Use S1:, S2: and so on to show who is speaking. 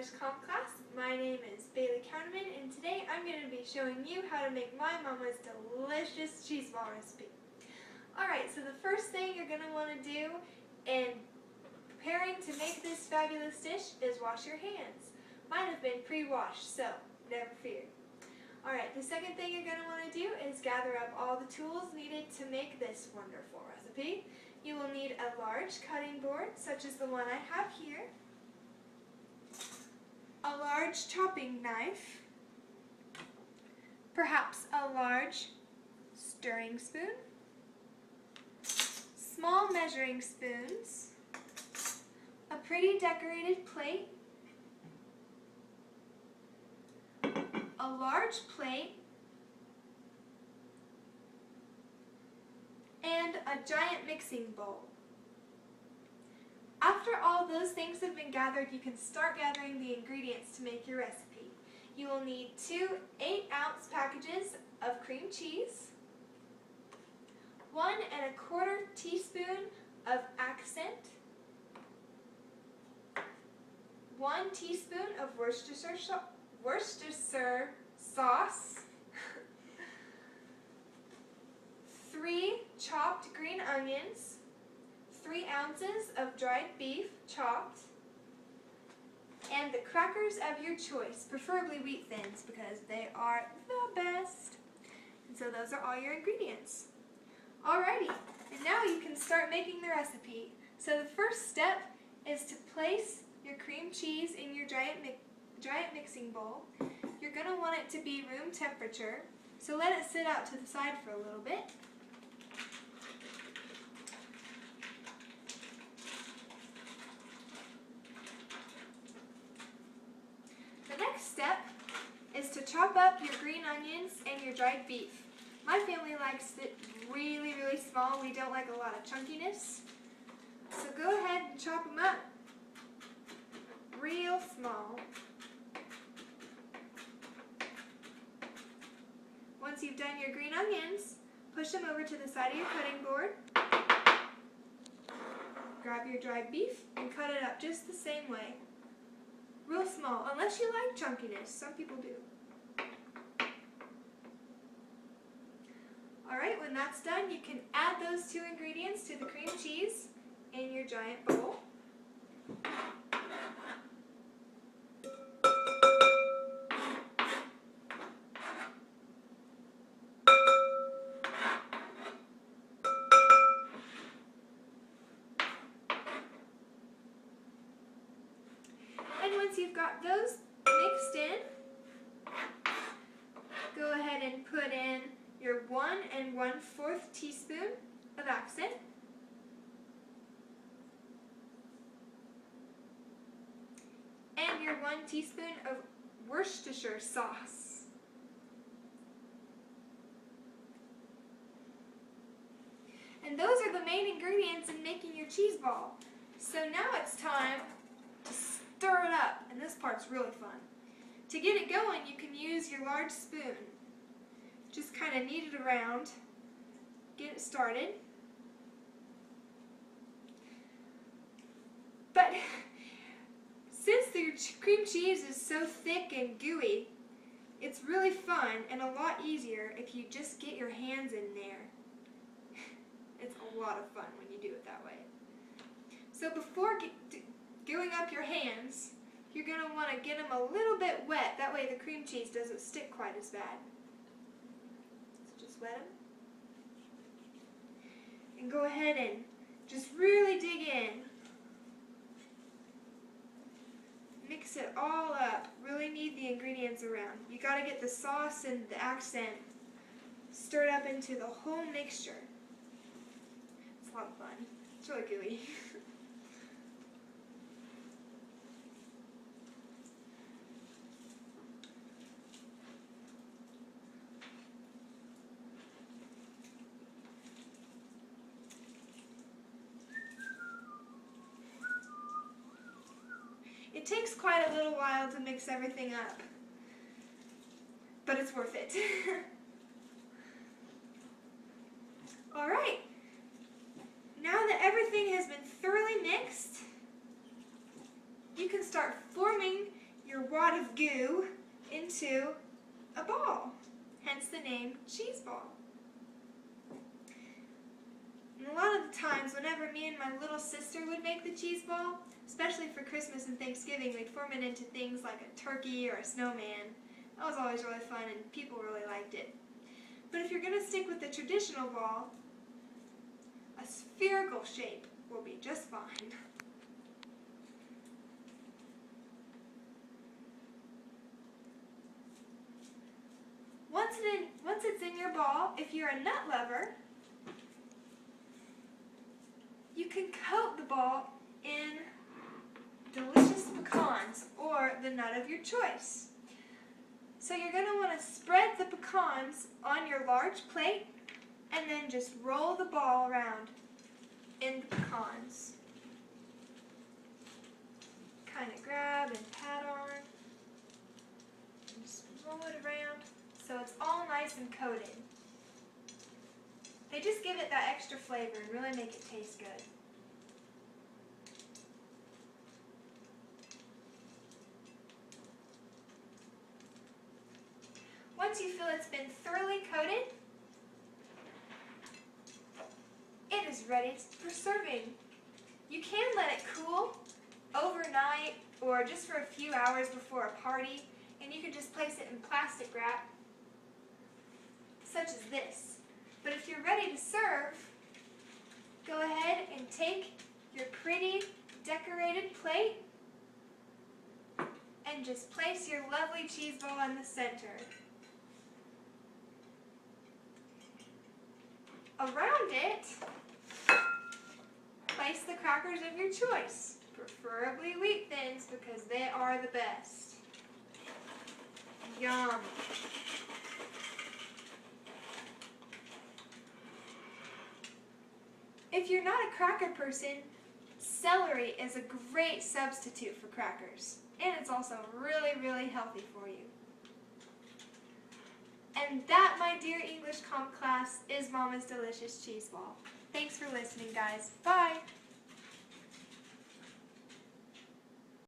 S1: English comp class. My name is Bailey Counterman, and today I'm going to be showing you how to make my mama's delicious cheese ball recipe. Alright, so the first thing you're going to want to do in preparing to make this fabulous dish is wash your hands. Mine have been pre-washed, so never fear. Alright, the second thing you're going to want to do is gather up all the tools needed to make this wonderful recipe. You will need a large cutting board, such as the one I have here, a large chopping knife, perhaps a large stirring spoon, small measuring spoons, a pretty decorated plate, a large plate, and a giant mixing bowl. After all those things have been gathered, you can start gathering the ingredients to make your recipe. You will need 2 8-ounce packages of cream cheese, 1 1/4 teaspoon of accent, 1 teaspoon of Worcestershire sauce, 3 chopped green onions, 3 ounces of dried beef chopped, and the crackers of your choice, preferably wheat thins because they are the best. And so those are all your ingredients. Alrighty, and now you can start making the recipe. So the first step is to place your cream cheese in your giant mixing bowl. You're going to want it to be room temperature, so let it sit out to the side for a little bit. The next step is to chop up your green onions and your dried beef. My family likes it really, really small. We don't like a lot of chunkiness. So go ahead and chop them up real small. Once you've done your green onions, push them over to the side of your cutting board. Grab your dried beef and cut it up just the same way. Real small, unless you like chunkiness. Some people do. Alright, when that's done, you can add those 2 ingredients to the cream cheese in your giant bowl. And once you've got those mixed in, go ahead and put in your 1 1/4 teaspoon of accent, and your 1 teaspoon of Worcestershire sauce. And those are the main ingredients in making your cheese ball. So now it's time to stir it up, and this part's really fun. To get it going, you can use your large spoon. Just kind of knead it around, get it started. But since the cream cheese is so thick and gooey, it's really fun and a lot easier if you just get your hands in there. It's a lot of fun when you do it that way. So before going up your hands, you're going to want to get them a little bit wet. That way the cream cheese doesn't stick quite as bad. So just wet them. And go ahead and just really dig in. Mix it all up. Really knead the ingredients around. You got to get the sauce and the accent stirred up into the whole mixture. It's a lot of fun. It's really gooey. It takes quite a little while to mix everything up, but it's worth it. Alright, now that everything has been thoroughly mixed, you can start forming your wad of goo into a ball, hence the name cheese ball. And a lot of the times, whenever me and my little sister would make the cheese ball, especially for Christmas and Thanksgiving, we'd form it into things like a turkey or a snowman. That was always really fun and people really liked it. But if you're going to stick with the traditional ball, a spherical shape will be just fine. Once it's in your ball, if you're a nut lover, you can coat the ball in delicious pecans or the nut of your choice. So you're going to want to spread the pecans on your large plate and then just roll the ball around in the pecans. Kind of grab and pat on and just roll it around so it's all nice and coated. They just give it that extra flavor and really make it taste good. Once you feel it's been thoroughly coated, it is ready for serving. You can let it cool overnight or just for a few hours before a party, and you can just place it in plastic wrap, such as this. But if you're ready to serve, go ahead and take your pretty decorated plate and just place your lovely cheese ball in the center. Around it, place the crackers of your choice, preferably Wheat Thins because they are the best. Yum! If you're not a cracker person, celery is a great substitute for crackers, and it's also really, really healthy for you. And that, my dear English Comp class, is Mama's Delicious Cheese Ball. Thanks for listening, guys. Bye!